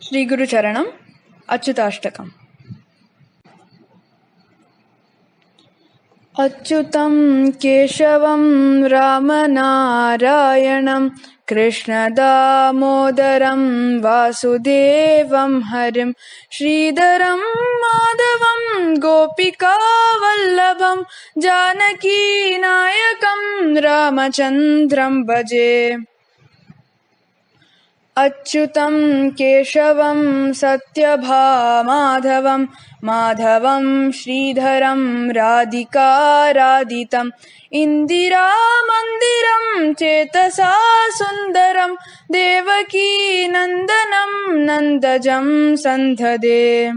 श्रीगुरुचरणम् अच्युताष्टकम्। अच्युतं केशवं रामनारायणं कृष्णदामोदरं वासुदेवं हरिं श्रीधरं माधवं गोपिकावल्लभं जानकीनायकं रामचन्द्रं भजे। अच्युतं केशवं सत्यभामाधवं माधवं श्रीधरं राधिकाराधितं इन्दिरामन्दिरं चेतसा सुन्दरं देवकीनन्दनं नन्दजं सन्धदे।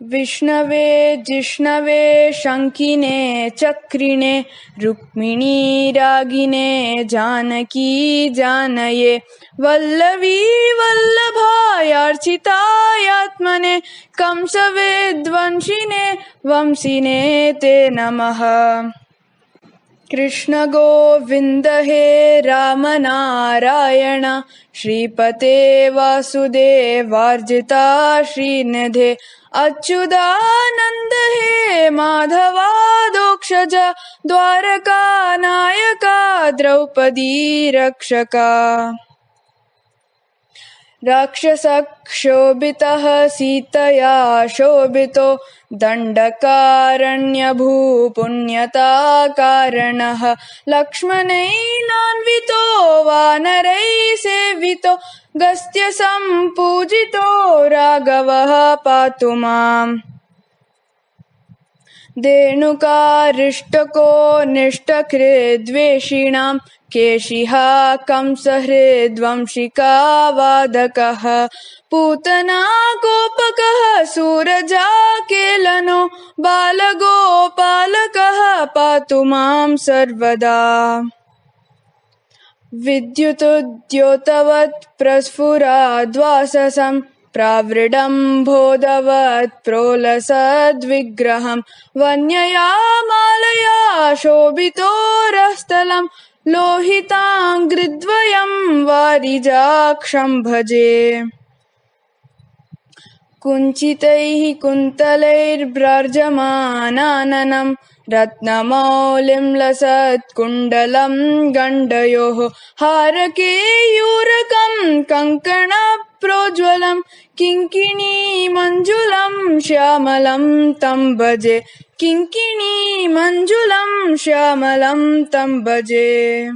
विष्णवे जिष्णवे शङ्किने चक्रिणे रुक्मिणी रागिने जानकी जानये वल्लवी वल्लभायार्चितायात्मने कंसवेद्वंशिने वंशिने ते नमः। कृष्ण गोविन्द हे राम नारायण श्रीपते वासुदेवार्जिता श्रीनिधे अच्युतानन्द हे माधवादोक्षज द्वारका नायका द्रौपदी रक्षका। राक्षसक्षोभितः सीतया शोभितो दण्डकारण्यभूपुण्यताकारणः लक्ष्मणैलान्वितो वानरैः सेवितो गस्त्यसम्पूजितो राघवः पातु माम्। धेनुकारिष्टको निष्ठकृद्वेषिणां केशिहा कंसहृद्वंशिकावादकः पूतना गोपकः सूरजाकेलनो बालगोपालकः पातु मां सर्वदा। विद्युतुद्योतवत् प्रस्फुराद्वाससं प्रावृडम्भोदवत् प्रोलसद्विग्रहं वन्यया मालया शोभितोरस्थलं लोहिताङ्घ्रिद्वयं वारिजाक्षं भजे। कुञ्चितैः कुन्तलैर्भ्राजमानाननं रत्नमौलिं लसत्कुण्डलं गण्डयोः हारकेयूरकं कङ्कणप्रोज्ज्वलं किङ्किणीमञ्जुलं श्यामलं तं भजे। किङ्किणीमञ्जुलं श्यामलं तं भजे।